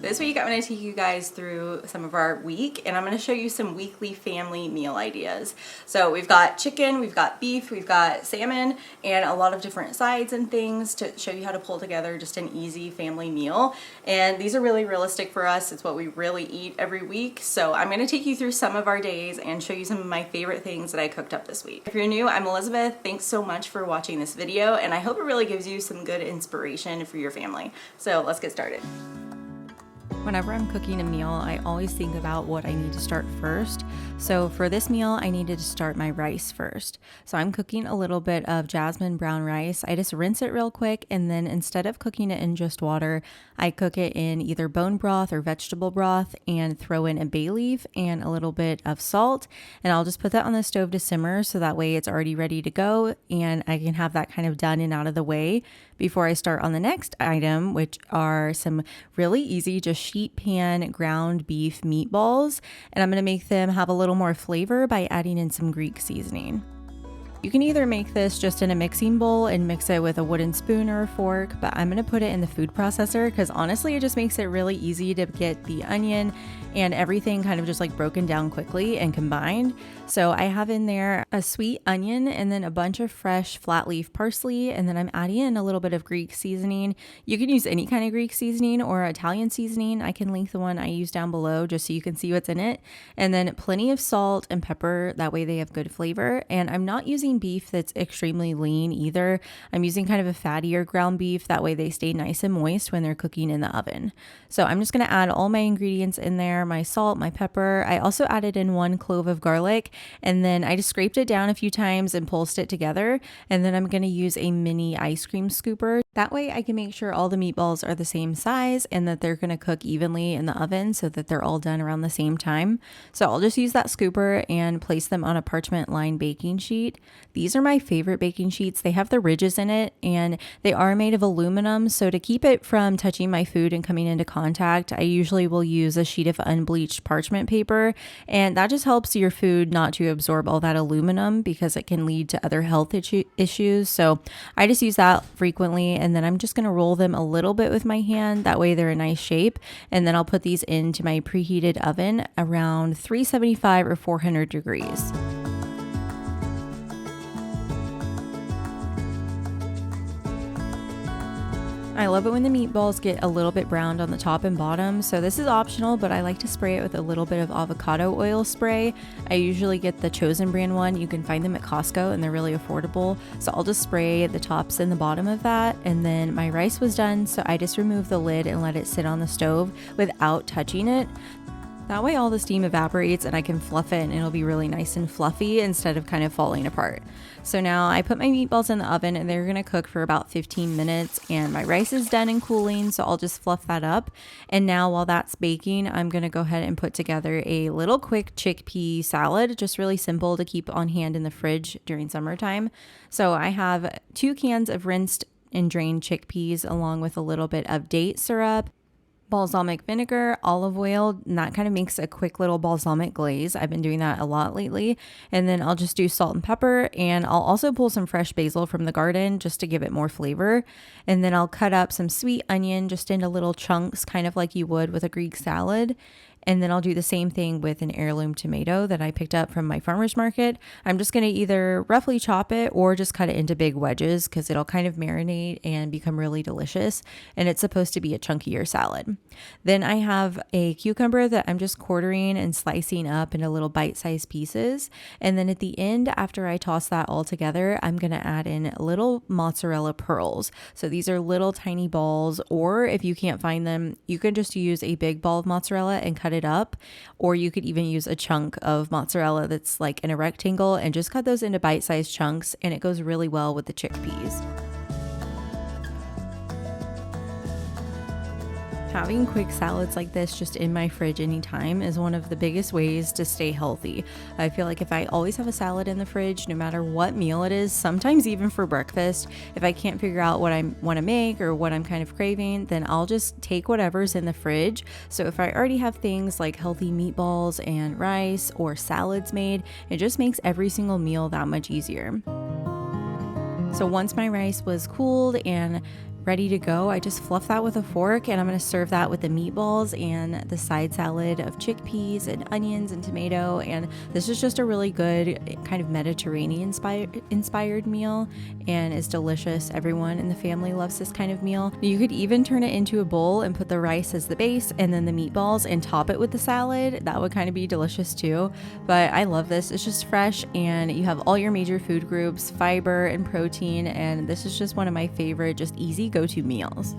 This week I'm going to take you guys through some of our week, and I'm going to show you some weekly family meal ideas. So we've got chicken, we've got beef, we've got salmon, and a lot of different sides and things to show you how to pull together just an easy family meal. And these are really realistic for us. It's what we really eat every week. So I'm going to take you through some of our days and show you some of my favorite things that I cooked up this week. If you're new, I'm Elizabeth. Thanks so much for watching this video, and I hope it really gives you some good inspiration for your family. So let's get started. Whenever I'm cooking a meal, I always think about what I need to start first. So for this meal, I needed to start my rice first. So I'm cooking a little bit of jasmine brown rice. I just rinse it real quick, and then instead of cooking it in just water, I cook it in either bone broth or vegetable broth and throw in a bay leaf and a little bit of salt. And I'll just put that on the stove to simmer so that way it's already ready to go and I can have that kind of done and out of the way before I start on the next item, which are some really easy, just sheet pan ground beef meatballs. And I'm going to make them have a little more flavor by adding in some Greek seasoning. You can either make this just in a mixing bowl and mix it with a wooden spoon or a fork, but I'm going to put it in the food processor because honestly it just makes it really easy to get the onion and everything kind of just like broken down quickly and combined. So I have in there a sweet onion and then a bunch of fresh flat leaf parsley, and then I'm adding in a little bit of Greek seasoning. You can use any kind of Greek seasoning or Italian seasoning. I can link the one I use down below just so you can see what's in it. And then plenty of salt and pepper, that way they have good flavor. And I'm not using beef that's extremely lean either. I'm using kind of a fattier ground beef, that way they stay nice and moist when they're cooking in the oven. So I'm just going to add all my ingredients in there, my salt, my pepper. I also added in 1 clove of garlic, and then I just scraped it down a few times and pulsed it together. And then I'm going to use a mini ice cream scooper. That way I can make sure all the meatballs are the same size and that they're going to cook evenly in the oven so that they're all done around the same time. So I'll just use that scooper and place them on a parchment lined baking sheet. These are my favorite baking sheets. They have the ridges in it and they are made of aluminum. So to keep it from touching my food and coming into contact, I usually will use a sheet of unbleached parchment paper, and that just helps your food not to absorb all that aluminum because it can lead to other health issues. So I just use that frequently, and then I'm just going to roll them a little bit with my hand. That way they're a nice shape, and then I'll put these into my preheated oven around 375 or 400 degrees. I love it when the meatballs get a little bit browned on the top and bottom, so this is optional, but I like to spray it with a little bit of avocado oil spray. I usually get the Chosen brand one. You can find them at Costco and they're really affordable. So I'll just spray the tops and the bottom of that, and then my rice was done, so I just removed the lid and let it sit on the stove without touching it. That way all the steam evaporates and I can fluff it and it'll be really nice and fluffy instead of kind of falling apart. So now I put my meatballs in the oven and they're going to cook for about 15 minutes, and my rice is done and cooling, so I'll just fluff that up. And now while that's baking, I'm going to go ahead and put together a little quick chickpea salad, just really simple to keep on hand in the fridge during summertime. So I have 2 cans of rinsed and drained chickpeas along with a little bit of date syrup, balsamic vinegar, olive oil, and that kind of makes a quick little balsamic glaze. I've been doing that a lot lately. And then I'll just do salt and pepper, and I'll also pull some fresh basil from the garden just to give it more flavor. And then I'll cut up some sweet onion just into little chunks, kind of like you would with a Greek salad. And then I'll do the same thing with an heirloom tomato that I picked up from my farmer's market. I'm just going to either roughly chop it or just cut it into big wedges because it'll kind of marinate and become really delicious. And it's supposed to be a chunkier salad. Then I have a cucumber that I'm just quartering and slicing up into little bite-sized pieces. And then at the end, after I toss that all together, I'm going to add in little mozzarella pearls. So these are little tiny balls, or if you can't find them, you can just use a big ball of mozzarella and cut it up, or you could even use a chunk of mozzarella that's like in a rectangle and just cut those into bite-sized chunks, and it goes really well with the chickpeas. Having quick salads like this just in my fridge anytime is one of the biggest ways to stay healthy. I feel like if I always have a salad in the fridge, no matter what meal it is, sometimes even for breakfast, if I can't figure out what I want to make or what I'm kind of craving, then I'll just take whatever's in the fridge. So if I already have things like healthy meatballs and rice or salads made, it just makes every single meal that much easier. So once my rice was cooled and ready to go, I just fluff that with a fork, and I'm going to serve that with the meatballs and the side salad of chickpeas and onions and tomato. And this is just a really good kind of Mediterranean inspired meal, and is delicious. Everyone in the family loves this kind of meal. You could even turn it into a bowl and put the rice as the base and then the meatballs and top it with the salad. That would kind of be delicious too. But I love this. It's just fresh, and you have all your major food groups, fiber and protein, and this is just one of my favorite, just easy go-to meals.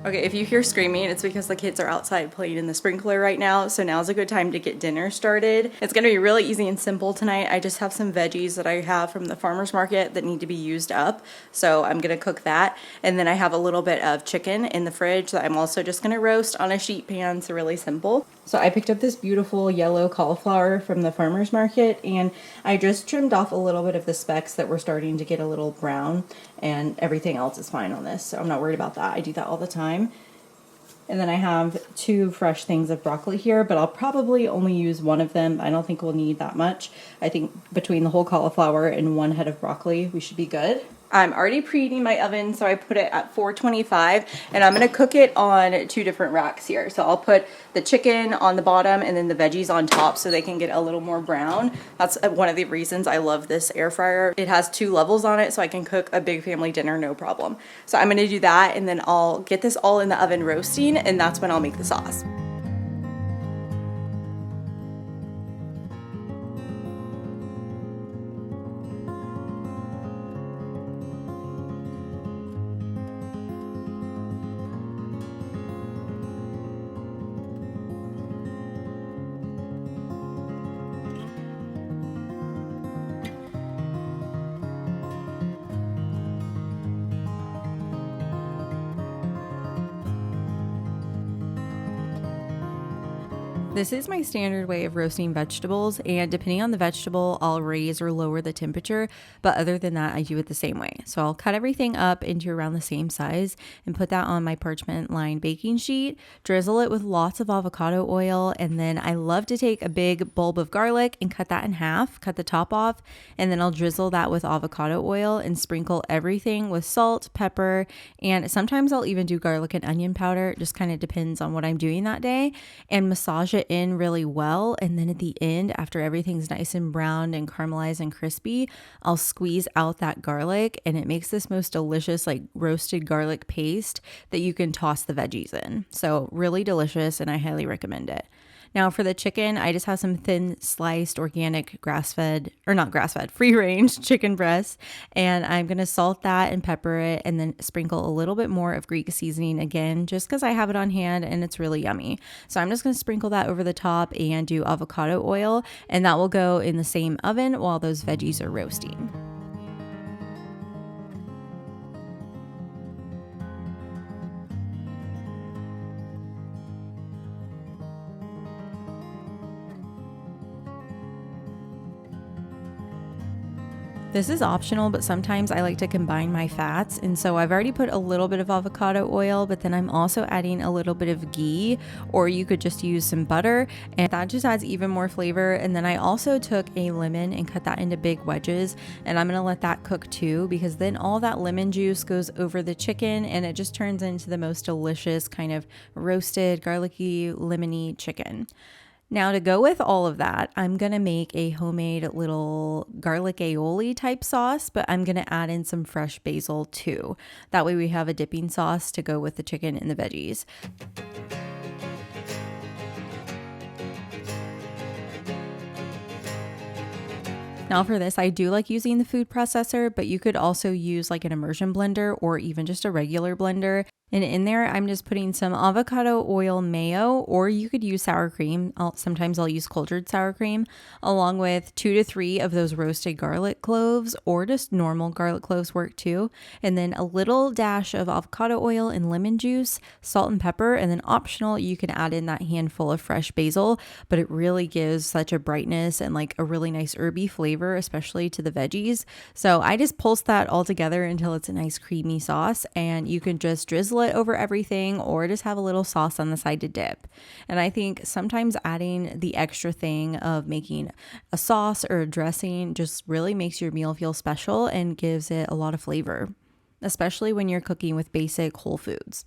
Okay, if you hear screaming, it's because the kids are outside playing in the sprinkler right now, so now's a good time to get dinner started. It's gonna be really easy and simple tonight. I just have some veggies that I have from the farmer's market that need to be used up, so I'm gonna cook that. And then I have a little bit of chicken in the fridge that I'm also just gonna roast on a sheet pan, so really simple. So I picked up this beautiful yellow cauliflower from the farmer's market, and I just trimmed off a little bit of the specks that were starting to get a little brown, and everything else is fine on this, so I'm not worried about that. I do that all the time. And then I have 2 fresh things of broccoli here, but I'll probably only use one of them. I don't think we'll need that much. I think between the whole cauliflower and 1 head of broccoli, we should be good. I'm already preheating my oven, so I put it at 425, and I'm gonna cook it on 2 different racks here. So I'll put the chicken on the bottom and then the veggies on top so they can get a little more brown. That's one of the reasons I love this air fryer. It has 2 levels on it, so I can cook a big family dinner no problem. So I'm gonna do that, and then I'll get this all in the oven roasting, and that's when I'll make the sauce. This is my standard way of roasting vegetables, and depending on the vegetable, I'll raise or lower the temperature, but other than that, I do it the same way. So I'll cut everything up into around the same size and put that on my parchment lined baking sheet, drizzle it with lots of avocado oil, and then I love to take a big bulb of garlic and cut that in half, cut the top off, and then I'll drizzle that with avocado oil and sprinkle everything with salt, pepper, and sometimes I'll even do garlic and onion powder. It just kind of depends on what I'm doing that day, and massage it in really well. And then at the end, after everything's nice and browned and caramelized and crispy, I'll squeeze out that garlic, and it makes this most delicious like roasted garlic paste that you can toss the veggies in. So really delicious, and I highly recommend it. Now for the chicken, I just have some thin sliced organic free range chicken breasts, and I'm going to salt that and pepper it, and then sprinkle a little bit more of Greek seasoning again, just because I have it on hand and it's really yummy. So I'm just going to sprinkle that over the top and do avocado oil, and that will go in the same oven while those veggies are roasting. This is optional, but sometimes I like to combine my fats. And so I've already put a little bit of avocado oil, but then I'm also adding a little bit of ghee, or you could just use some butter, and that just adds even more flavor. And then I also took a lemon and cut that into big wedges, and I'm gonna let that cook too, because then all that lemon juice goes over the chicken and it just turns into the most delicious kind of roasted, garlicky, lemony chicken. Now to go with all of that, I'm going to make a homemade little garlic aioli type sauce, but I'm going to add in some fresh basil too. That way we have a dipping sauce to go with the chicken and the veggies. Now for this, I do like using the food processor, but you could also use like an immersion blender or even just a regular blender. And in there, I'm just putting some avocado oil mayo, or you could use sour cream. Sometimes I'll use cultured sour cream, along with 2 to 3 of those roasted garlic cloves, or just normal garlic cloves work too. And then a little dash of avocado oil and lemon juice, salt and pepper, and then optional, you can add in that handful of fresh basil, but it really gives such a brightness and like a really nice herby flavor, especially to the veggies. So I just pulse that all together until it's a nice creamy sauce, and you can just drizzle it over everything or just have a little sauce on the side to dip. And I think sometimes adding the extra thing of making a sauce or a dressing just really makes your meal feel special and gives it a lot of flavor, especially when you're cooking with basic whole foods.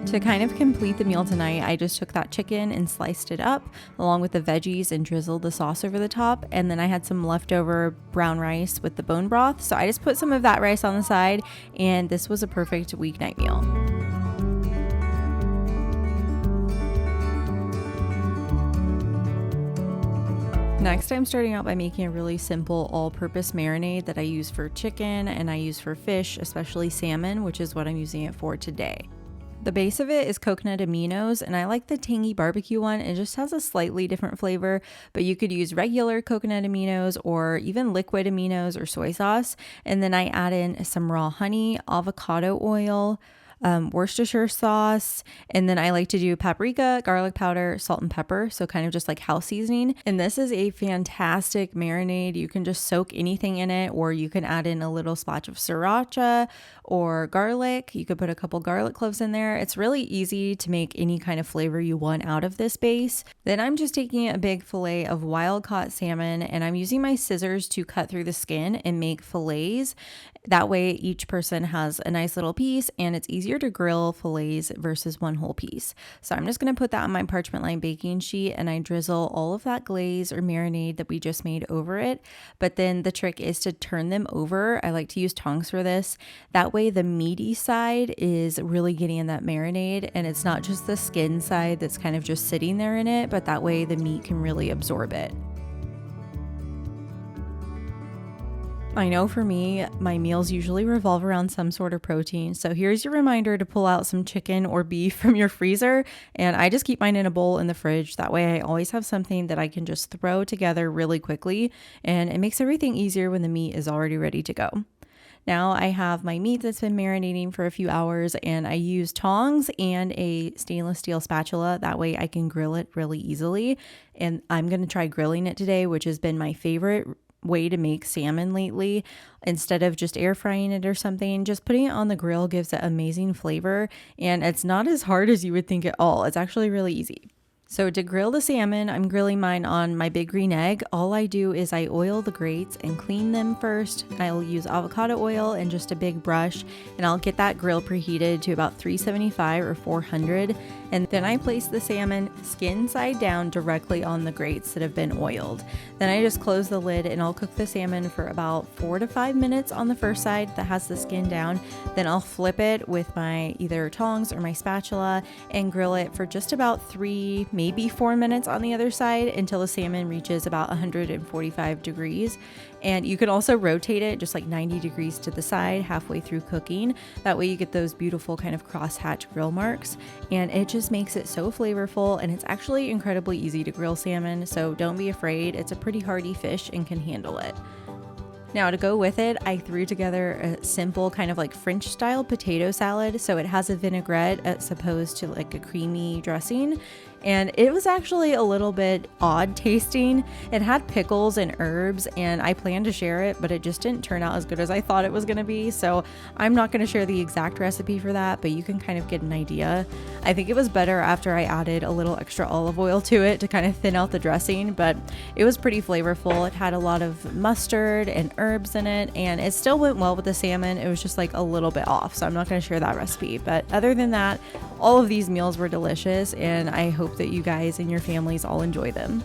To kind of complete the meal tonight, I just took that chicken and sliced it up along with the veggies and drizzled the sauce over the top. And then I had some leftover brown rice with the bone broth. So I just put some of that rice on the side, and this was a perfect weeknight meal. Next, I'm starting out by making a really simple all-purpose marinade that I use for chicken and I use for fish, especially salmon, which is what I'm using it for today. The base of it is coconut aminos, and I like the tangy barbecue one. It just has a slightly different flavor, but you could use regular coconut aminos or even liquid aminos or soy sauce. And then I add in some raw honey, avocado oil, Worcestershire sauce, and then I like to do paprika, garlic powder, salt and pepper, so kind of just like house seasoning. And this is a fantastic marinade. You can just soak anything in it, or you can add in a little splash of sriracha or garlic. You could put a couple garlic cloves in there. It's really easy to make any kind of flavor you want out of this base. Then I'm just taking a big fillet of wild caught salmon, and I'm using my scissors to cut through the skin and make fillets. That way each person has a nice little piece, and it's easier to grill fillets versus one whole piece. So I'm just going to put that on my parchment lined baking sheet, and I drizzle all of that glaze or marinade that we just made over it. But then the trick is to turn them over. I like to use tongs for this. That way the meaty side is really getting in that marinade, and it's not just the skin side that's kind of just sitting there in it, but that way the meat can really absorb it. I know for me, my meals usually revolve around some sort of protein. So here's your reminder to pull out some chicken or beef from your freezer. And I just keep mine in a bowl in the fridge. That way I always have something that I can just throw together really quickly. And it makes everything easier when the meat is already ready to go. Now I have my meat that's been marinating for a few hours, and I use tongs and a stainless steel spatula. That way I can grill it really easily. And I'm going to try grilling it today, which has been my favorite way to make salmon lately. Instead of just air frying it or something, just putting it on the grill gives it amazing flavor, and it's not as hard as you would think at all. It's actually really easy. So to grill the salmon, I'm grilling mine on my big green egg. All I do is I oil the grates and clean them first. I'll use avocado oil and just a big brush, and I'll get that grill preheated to about 375 or 400. And then I place the salmon skin side down directly on the grates that have been oiled. Then I just close the lid, and I'll cook the salmon for about 4 to 5 minutes on the first side that has the skin down. Then I'll flip it with my either tongs or my spatula and grill it for just about 3, maybe 4 minutes on the other side until the salmon reaches about 145 degrees. And you can also rotate it just like 90 degrees to the side halfway through cooking. That way you get those beautiful kind of crosshatch grill marks, and it just makes it so flavorful, and it's actually incredibly easy to grill salmon, so don't be afraid. It's a pretty hardy fish and can handle it. Now to go with it, I threw together a simple kind of like French style potato salad. So it has a vinaigrette as opposed to like a creamy dressing. And it was actually a little bit odd tasting. It had pickles and herbs, and I planned to share it, but it just didn't turn out as good as I thought it was going to be. So I'm not going to share the exact recipe for that, but you can kind of get an idea. I think it was better after I added a little extra olive oil to it to kind of thin out the dressing, but it was pretty flavorful. It had a lot of mustard and herbs in it, and it still went well with the salmon. It was just like a little bit off, so I'm not going to share that recipe. But other than that, all of these meals were delicious, and I hope that you guys and your families all enjoy them.